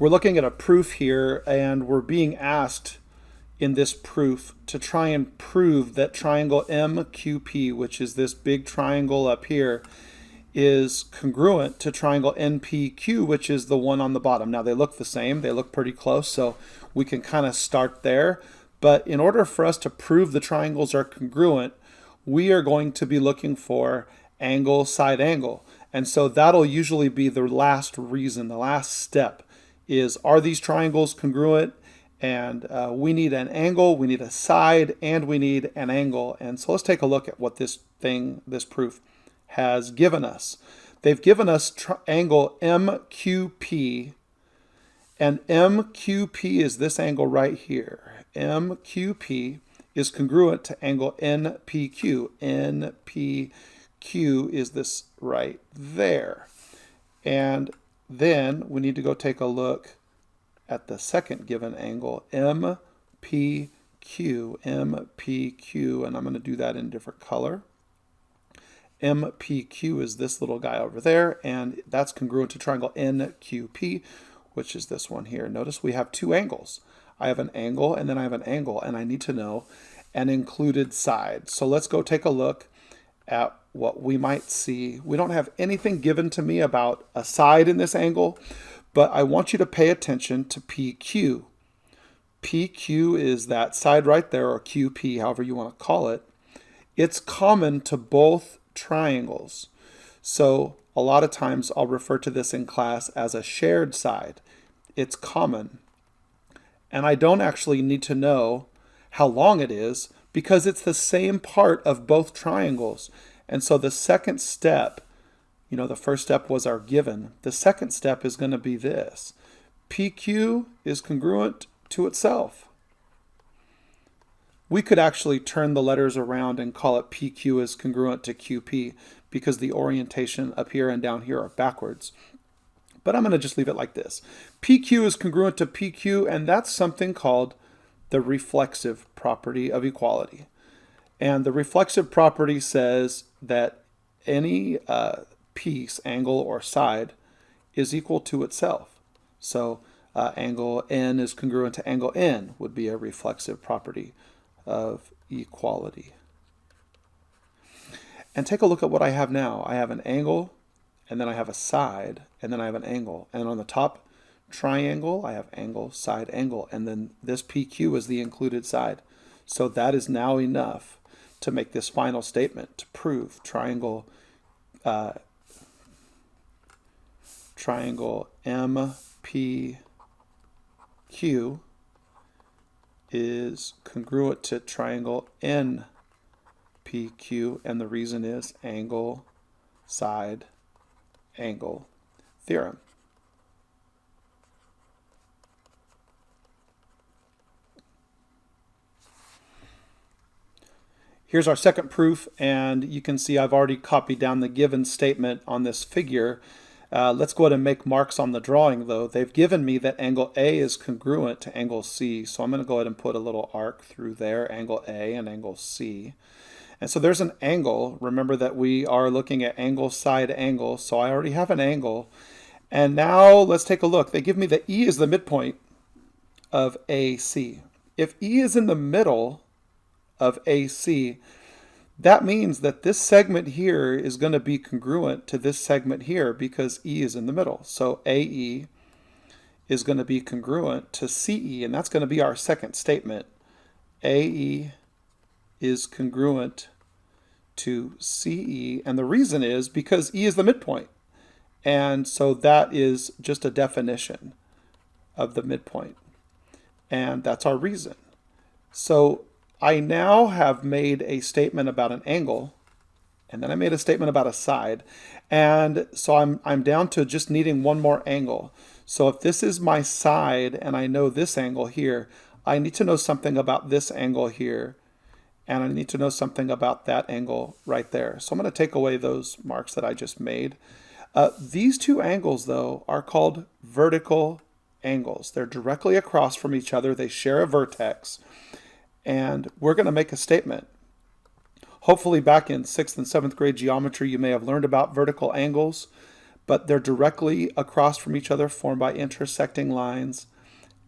We're looking at a proof here, and we're being asked in this proof to try and prove that triangle MQP, which is this big triangle up here, is congruent to triangle NPQ, which is the one on the bottom. Now they look the same, they look pretty close, so we can kind of start there. But in order for us to prove the triangles are congruent, we are going to be looking for angle, side angle. And so that'll usually be the last reason, the last step is, are these triangles congruent? And we need an angle, we need a side, and we need an angle. And so let's take a look at what this proof has given us. They've given us angle MQP, and MQP is this angle right here. MQP is congruent to angle NPQ. NPQ is this right there. And then we need to go take a look at the second given angle, MPQ, and I'm going to do that in a different color. MPQ is this little guy over there, and that's congruent to triangle NQP, which is this one here. Notice we have two angles. I have an angle, and then I have an angle, and I need to know an included side. So let's go take a look at what we might see. We don't have anything given to me about a side in this angle, but I want you to pay attention to PQ. PQ is that side right there, or QP, however you want to call it. It's common to both triangles. So a lot of times I'll refer to this in class as a shared side. It's common. And I don't actually need to know how long it is because it's the same part of both triangles. And so the second step, you know, the first step was our given. The second step is going to be this. PQ is congruent to itself. We could actually turn the letters around and call it PQ is congruent to QP because the orientation up here and down here are backwards. But I'm going to just leave it like this. PQ is congruent to PQ, and that's something called the reflexive property of equality. And the reflexive property says that any piece, angle, or side is equal to itself. So angle N is congruent to angle N would be a reflexive property of equality. And take a look at what I have now. I have an angle, and then I have a side, and then I have an angle. And on the top triangle, I have angle, side, angle, and then this PQ is the included side. So that is now enough to make this final statement to prove triangle MPQ is congruent to triangle NPQ, and the reason is angle, side, angle theorem. Here's our second proof, and you can see I've already copied down the given statement on this figure. Let's go ahead and make marks on the drawing though. They've given me that angle A is congruent to angle C, so I'm going to go ahead and put a little arc through there, angle A and angle C. And so there's an angle. Remember that we are looking at angle, side, angle, so I already have an angle. And now let's take a look. They give me that E is the midpoint of AC. If E is in the middle of AC, that means that this segment here is going to be congruent to this segment here because E is in the middle. So AE is going to be congruent to CE, and that's going to be our second statement. AE is congruent to CE, and the reason is because E is the midpoint. And so that is just a definition of the midpoint. And that's our reason. So I now have made a statement about an angle, and then I made a statement about a side, and so I'm down to just needing one more angle. So if this is my side and I know this angle here, I need to know something about this angle here, and I need to know something about that angle right there. So I'm going to take away those marks that I just made. These two angles, though, are called vertical angles. They're directly across from each other. They share a vertex. And we're going to make a statement. Hopefully back in 6th and 7th grade geometry you may have learned about vertical angles, but they're directly across from each other, formed by intersecting lines.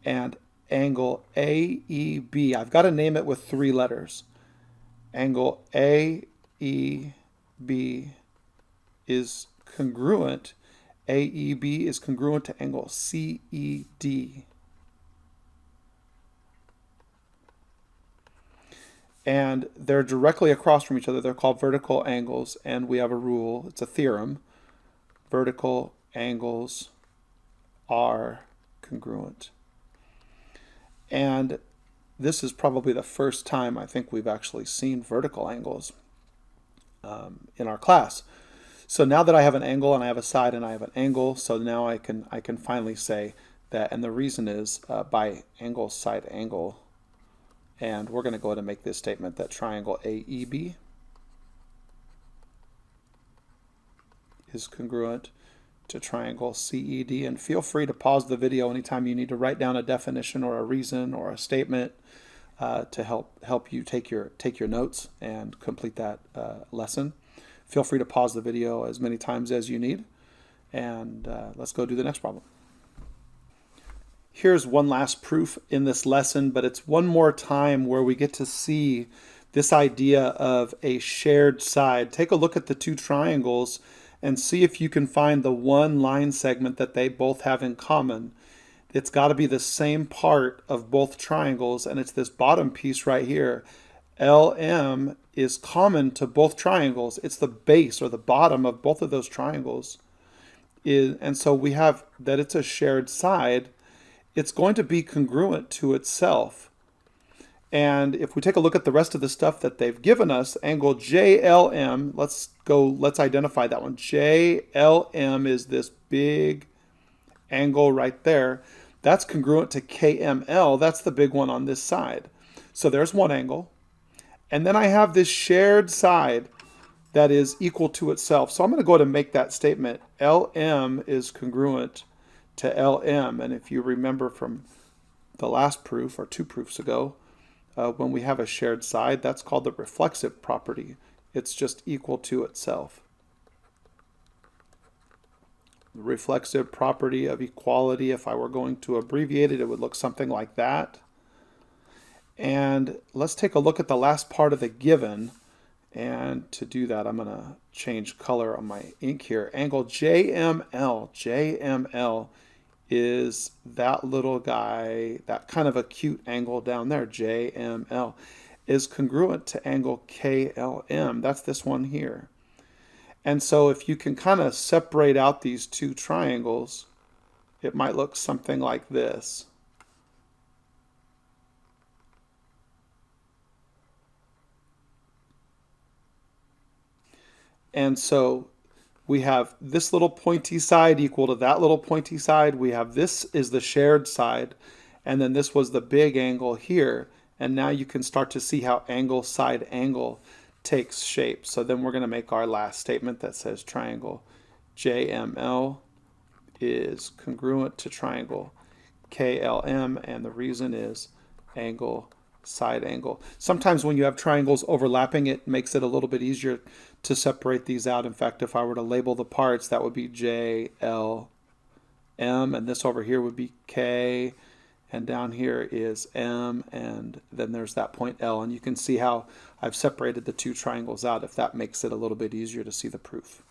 And angle AEB, I've got to name it with 3 letters. Angle AEB is congruent. AEB is congruent to angle CED. And they're directly across from each other. They're called vertical angles, and we have a rule. It's a theorem. Vertical angles are congruent. And this is probably the first time I think we've actually seen vertical angles in our class. So now that I have an angle and I have a side and I have an angle, so now I can finally say that, and the reason is by angle, side, angle. And we're going to go ahead and make this statement that triangle AEB is congruent to triangle CED. And feel free to pause the video anytime you need to write down a definition or a reason or a statement to help you take your notes and complete that lesson. Feel free to pause the video as many times as you need. And let's go do the next problem. Here's one last proof in this lesson, but it's one more time where we get to see this idea of a shared side. Take a look at the 2 triangles and see if you can find the one line segment that they both have in common. It's got to be the same part of both triangles, and it's this bottom piece right here. LM is common to both triangles. It's the base or the bottom of both of those triangles. And so we have that it's a shared side. It's going to be congruent to itself. And if we take a look at the rest of the stuff that they've given us, angle JLM, let's identify that one. JLM is this big angle right there. That's congruent to KML. That's the big one on this side. So there's one angle. And then I have this shared side that is equal to itself. So I'm going to go ahead and make that statement. LM is congruent to LM. And if you remember from the last proof or 2 proofs ago, when we have a shared side, that's called the reflexive property. It's just equal to itself. The reflexive property of equality, if I were going to abbreviate it, it would look something like that. And let's take a look at the last part of the given. And to do that, I'm going to change color on my ink here. Angle JML. JML is that little guy, that kind of acute angle down there. JML is congruent to angle KLM. That's this one here. And so if you can kind of separate out these 2 triangles, it might look something like this. And so we have this little pointy side equal to that little pointy side. We have this is the shared side, and then this was the big angle here. And now you can start to see how angle, side, angle takes shape. So then we're going to make our last statement that says triangle JML is congruent to triangle KLM, and the reason is angle, side angle. Sometimes when you have triangles overlapping, it makes it a little bit easier to separate these out. In fact, if I were to label the parts, that would be J, L, M, and this over here would be K, and down here is M, and then there's that point L. And you can see how I've separated the 2 triangles out, if that makes it a little bit easier to see the proof.